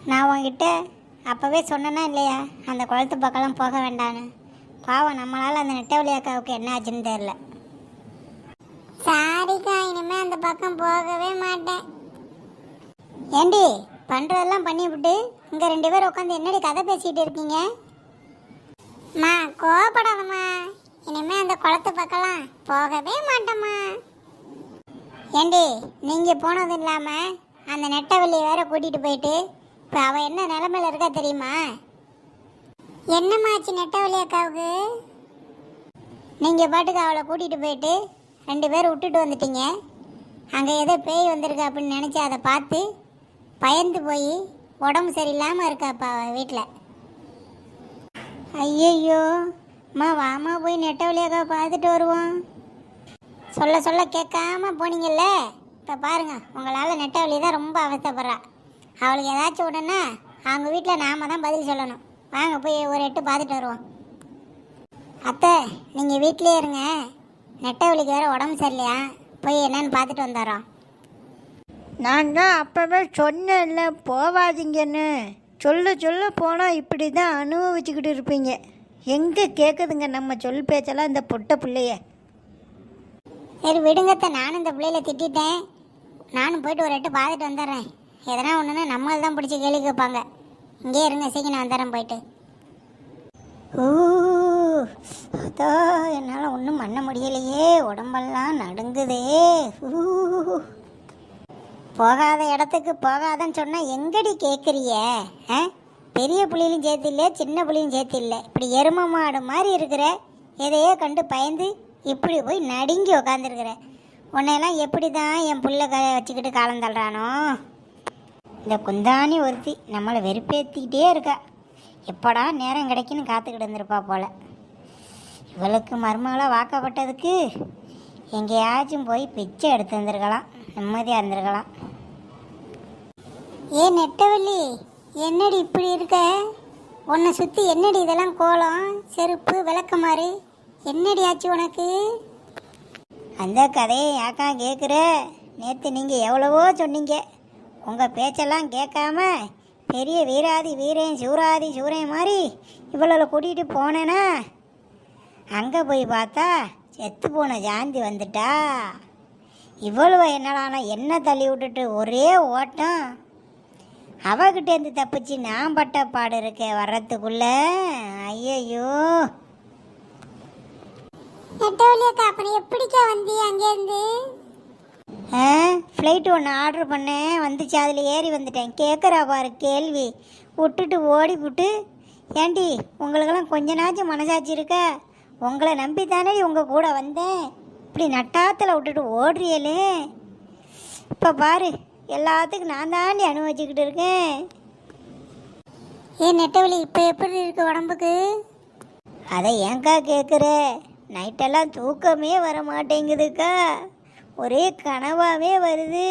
நான் உங்ககிட்ட அப்போவே சொன்னேன்னா இல்லையா அந்த குளத்து பக்கம்லாம் போக வேண்டான்னு. பாவம் நம்மளால் அந்த நெட்டவழி அக்காவுக்கு என்ன ஆச்சுன்னு தெரில. சாரிக்கா, இனிமே அந்த பக்கம் போகவே மாட்டேன். ஏண்டி பண்ணுறதெல்லாம் பண்ணிவிட்டு இங்கே 2 பேர் உட்காந்து என்னடி கதை பேசிகிட்டு இருக்கீங்க? மா கோவப்படாதம்மா, இனிமே அந்த குளத்து பக்கம்லாம் போகவே மாட்டேம்மா. ஏண்டி நீங்கள் போனதும் இல்லாமல் அந்த நெட்டவள்ளியை வேற கூட்டிகிட்டு போயிட்டு இப்போ அவள் என்ன நிலமையில இருக்கா தெரியுமா? என்னம்மாச்சு நெட்டவழி அக்காவுக்கு? நீங்கள் பாட்டுக்கு அவளை கூட்டிகிட்டு போயிட்டு 2 பேர் விட்டுட்டு வந்துட்டீங்க. அங்கே ஏதோ பேய் வந்திருக்கு அப்படின்னு நினச்சி அதை பார்த்து பயந்து போய் உடம்பு சரியில்லாமல் இருக்காப்பா அவள் வீட்டில். ஐயையோ அம்மா, வாமா போய் நெட்டவழி அக்காவை பார்த்துட்டு வருவோம். சொல்ல சொல்ல கேட்காம போனீங்கல்ல, இப்போ பாருங்கள் உங்களால் நெட்டவழி தான் ரொம்ப அவஸ்தைப்படுறா. அவளுக்கு ஏதாச்சும் உடனே அவங்க வீட்டில் நாம் தான் பதில் சொல்லணும். வாங்க போய் ஒரு எட்டு பார்த்துட்டு வருவோம். அத்தை நீங்கள் வீட்டிலே இருங்க, நெட்டவழிக்கு வேறு உடம்பு சரியில்லையா, போய் என்னன்னு பார்த்துட்டு வந்துடுறோம். நான் தான் அப்போவே சொன்னேன்ல போவாதீங்கன்னு. சொல்ல சொல்ல போனால் இப்படி தான் அனுபவிச்சுக்கிட்டு இருப்பீங்க. எங்கே கேட்குதுங்க நம்ம சொல் பேச்செல்லாம் இந்த பொட்டை பிள்ளைய. சரி விடுங்கத்தை, நானும் இந்த பிள்ளையில திட்டேன். நானும் போயிட்டு ஒரு எட்டு பார்த்துட்டு வந்துடுறேன். எதனா ஒன்றுன்னா நம்மள தான் பிடிச்சி கேள்வி கேட்பாங்க. இங்கே இருங்க, சீக்கிரம் வந்துடுறேன் போயிட்டு. அதோ என்னால் ஒன்றும் பண்ண முடியலையே, உடம்பெல்லாம் நடுங்குதே. போகாத இடத்துக்கு போகாதன்னு சொன்னால் எங்கடி கேட்குறிய? பெரிய புள்ளியிலும் சேர்த்து இல்லை, சின்ன புள்ளியும் சேர்த்து இல்லை, இப்படி எரும மாடு மாதிரி இருக்கிற. எதையோ கண்டு பயந்து இப்படி போய் நடுங்கி உக்காந்துருக்குற. உன்னையெல்லாம் எப்படி தான் என் புள்ள வச்சுக்கிட்டு காலம் தள்ளுறானோ. இந்த குந்தாணி ஒருத்தி நம்மளை வெறுப்பேற்றிக்கிட்டே இருக்கா. எப்படா நேரம் கிடைக்குன்னு காத்துக்கிட்டு இருந்திருப்பா போல். இவளுக்கு மருமகளாக வாக்கப்பட்டதுக்கு எங்கேயாச்சும் போய் பிச்சை எடுத்து வந்திருக்கலாம், நிம்மதியாக இருந்திருக்கலாம். ஏன் நெட்டவள்ளி, என்னடி இப்படி இருக்க? உன்னை சுற்றி என்னடி இதெல்லாம் கோலம், செருப்பு, விளக்கமாறு, என்னடி ஆச்சு உனக்கு? அந்த கதையை யாக்கா கேட்குற? நேற்று நீங்கள் எவ்வளவோ சொன்னீங்க. உங்கள் பேச்செல்லாம் கேட்காம பெரிய வீராதி வீரன் சூராதி சூரன் மாதிரி இவ்வளோ கூட்டிகிட்டு போனேன்னா அங்கே போய் பார்த்தா செத்து போன ஜாந்தி வந்துட்டா. இவ்வளவு என்னடானா என்ன தள்ளி விட்டுட்டு ஒரே ஓட்டம். அவகிட்டேருந்து தப்பிச்சு நான் பட்ட பாடு இருக்கேன் வர்றதுக்குள்ள. ஐயையோ நெட்டவள்ளி அக்கா, அப்புறம் எப்படிக்கா வந்தி அங்கேருந்து? ஃப்ளைட்டு ஒன்று ஆர்டர் பண்ணேன், வந்துச்சு, அதில் ஏறி வந்துட்டேன். கேட்குறா பாரு கேள்வி, விட்டுட்டு ஓடி விட்டு. ஏண்டி உங்களுக்கெல்லாம் கொஞ்ச நாச்சும் மனசாட்சி இருக்கா? உங்களை நம்பி தானே உங்கள் கூட வந்தேன், இப்படி நட்டாத்தில் விட்டுட்டு ஓடுறியலே. இப்போ பாரு எல்லாத்துக்கும் நான் தாண்டி அனுபவிச்சுக்கிட்டு இருக்கேன். ஏன் நெட்டவள்ளி, இப்போ எப்படி இருக்கு உடம்புக்கு? அதை ஏங்கா கேட்குற? நைட்டெல்லாம் தூக்கமே வர மாட்டேங்குதுக்கா, ஒரே கனவாகவே வருது.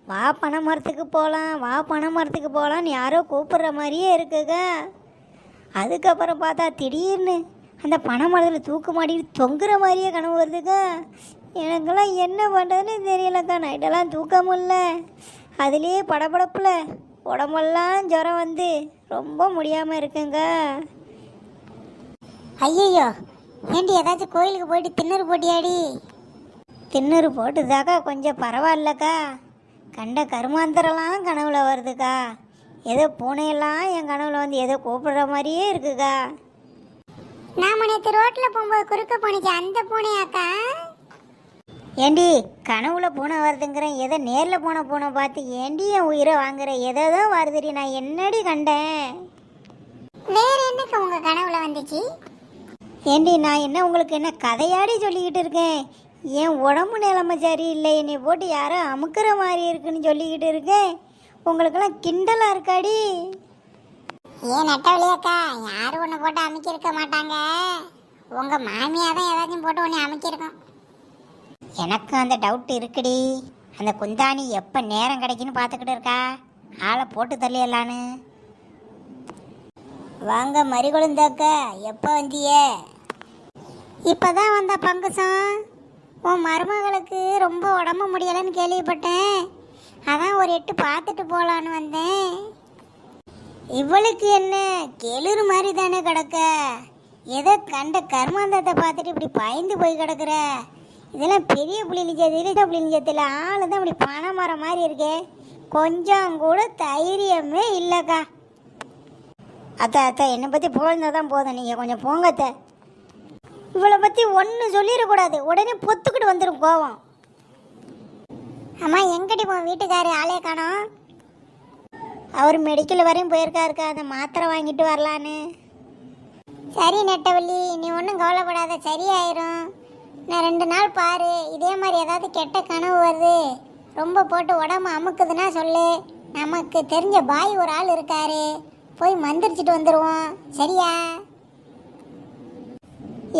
வா பனை மரத்துக்கு போகலாம், வா பனை மரத்துக்கு போகலான்னு யாரோ கூப்பிட்ற மாதிரியே இருக்குக்கா. அதுக்கப்புறம் பார்த்தா திடீர்னு அந்த பனை மரத்தில் தூக்கு மாட்டிட்டு தொங்குற மாதிரியே கனவு வருதுக்கா. எனக்கெல்லாம் என்ன பண்ணுறதுன்னு தெரியலக்கா. நைட்டெல்லாம் தூக்க முடியல, அதுலேயே படபடப்பில் உடம்பெல்லாம் ஜுரம் வந்து ரொம்ப முடியாமல் இருக்குங்க. ஐயையோ, ஏண்டி ஏதாச்சும் கோயிலுக்கு போயிட்டு திண்ணூறு போட்டியாடி? திண்ணூறு போட்டுதாக்கா கொஞ்சம் பரவாயில்லக்கா. கண்ட கருமாந்திரம்லாம் கனவுல வருதுக்கா. ஏதோ பூனையெல்லாம் என் கனவுல வந்து ஏதோ கூப்பிடுற மாதிரியே இருக்குக்கா. நாம நேற்று ரோட்டில் போகும்போது குறுக்க போனிச்சு, அந்த பூனையாக்கா? ஏண்டி கனவுல பூனை வருதுங்கிறேன், ஏதோ நேரில் போன பூனை பார்த்து ஏண்டி என் உயிரை வாங்குற? ஏதோ தான் வருதுடி, நான் என்னடி கண்டேன்? வேற என்னக்கா உங்க கனவுல வந்துச்சு? ஏண்டி நான் என்ன உங்களுக்கு என்ன கதையாடி சொல்லிக்கிட்டு இருக்கேன்? என் உடம்பு நிலைமை சரியில்லை, என்னை போட்டு யாரோ அமுக்கிற மாதிரி இருக்குன்னு சொல்லிக்கிட்டு இருக்கேன். உங்களுக்கெல்லாம் கிண்டலாக இருக்காடி? ஏன் நெட்டவள்ளி அக்கா, யாரும் ஒன்று போட்டு அமைக்கிருக்க மாட்டாங்க. உங்க மாமியா தான் ஏதாச்சும் போட்டு ஒன்று அமைக்கிருக்கோம். எனக்கு அந்த டவுட் இருக்குடி. அந்த குந்தாணி எப்போ நேரம் கிடைக்குன்னு பார்த்துக்கிட்டு இருக்கா, ஆளை போட்டு தள்ளிடலான்னு. வாங்க மறிகொழுந்தாக்கா, எப்போ வந்திய? இப்போ தான் வந்த பங்குசம். உன் மருமகளுக்கு ரொம்ப உடம்பு முடியலைன்னு கேள்விப்பட்டேன், அதான் ஒரு எட்டு பார்த்துட்டு போகலான்னு வந்தேன். இவளுக்கு என்ன கெளுரு மாதிரி தானே கிடக்க, ஏதோ கண்ட கர்மாந்தத்தை பார்த்துட்டு இப்படி பயந்து போய் கிடக்குற. இதெல்லாம் பெரிய புள்ளிலி சேர்த்து புள்ளிலி சேர்த்துல ஆளு தான் இப்படி பனை மரம் மாதிரி இருக்கே, கொஞ்சம் கூட தைரியமே இல்லைக்கா. அத்தை என்னை பற்றி புகழ்ந்தாதான் போதும், நீங்கள் கொஞ்சம் போங்க அத்தை. இவளை பற்றி ஒன்று சொல்லிடக்கூடாது, உடனே பொத்துக்கிட்டு வந்துடும் கோவம். அம்மா எங்கடி போ வீட்டுக்காரு ஆளே காணோம்? அவர் மெடிக்கல் வரையும் போயிருக்காருக்கா, அந்த மாத்திரை வாங்கிட்டு வரலான்னு. சரி நெட்டவள்ளி, நீ ஒன்றும் கவலைப்படாத, சரியாயிரும். நான் 2 நாள் பாரு, இதே மாதிரி ஏதாவது கெட்ட கனவு வருது, ரொம்ப போட்டு உடம்பு அமுக்குதுன்னா சொல்லு. நமக்கு தெரிஞ்ச பாய் ஒரு ஆள் இருக்காரு, போய் மந்திரிச்சிட்டு வந்துடுவோம், சரியா?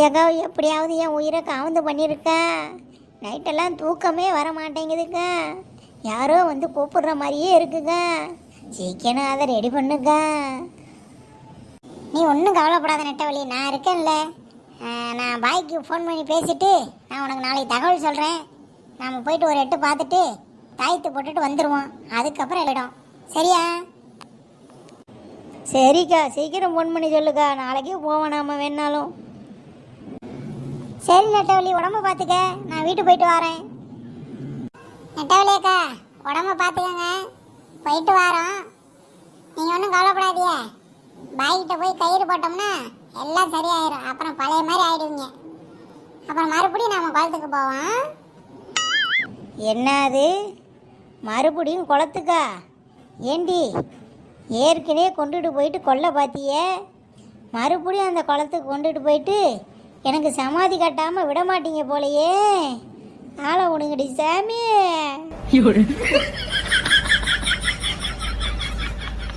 ஏகா எப்படியாவது என் உயிரை காவந்து பண்ணியிருக்கா. நைட்டெல்லாம் தூக்கமே வர மாட்டேங்குதுக்கா, யாரோ வந்து கூப்பிடுற மாதிரியே இருக்குங்க. சீக்கிரம் அதை ரெடி பண்ணுக்கா. நீ ஒன்றும் கவலைப்படாத நெட்டவள்ளி, நான் இருக்கேன்ல. நான் பாய்க்கு ஃபோன் பண்ணி பேசிட்டு நான் உனக்கு நாளைக்கு தகவல் சொல்கிறேன். நாம் போயிட்டு ஒரு எட்டு பார்த்துட்டு தாயத்து போட்டுட்டு வந்துடுவோம், அதுக்கப்புறம் இடம், சரியா? சரிக்கா, சீக்கிரம் ஃபோன் பண்ணி சொல்லுக்கா, நாளைக்கே போவோம் நாம வேணாலும். சரி நெட்டவள்ளி, உடம்ப பார்த்துக்க, நான் வீட்டு போயிட்டு வரேன். நெட்டவள்ளியக்கா, உடம்ப பார்த்துக்கங்க, போயிட்டு வரோம். நீங்கள் ஒன்றும் கவலைப்படாதீங்க. பாய்கிட்ட போய் கயிறு போட்டோம்னா எல்லாம் சரியாயிரும், அப்புறம் பழைய மாதிரி ஆயிடுவீங்க. அப்புறம் மறுபடியும் நம்ம குளத்துக்கு போவோம். என்னது மறுபடியும் குளத்துக்கா? ஏண்டி ஏற்கனவே கொண்டுட்டு போயிட்டு கொல்ல பார்த்தியே, மறுபடியும் அந்த குளத்துக்கு கொண்டுட்டு போயிட்டு எனக்கு சமாதி கட்டாமல் விட மாட்டீங்க போலையே. ஆளை உடுங்கடி சாமி.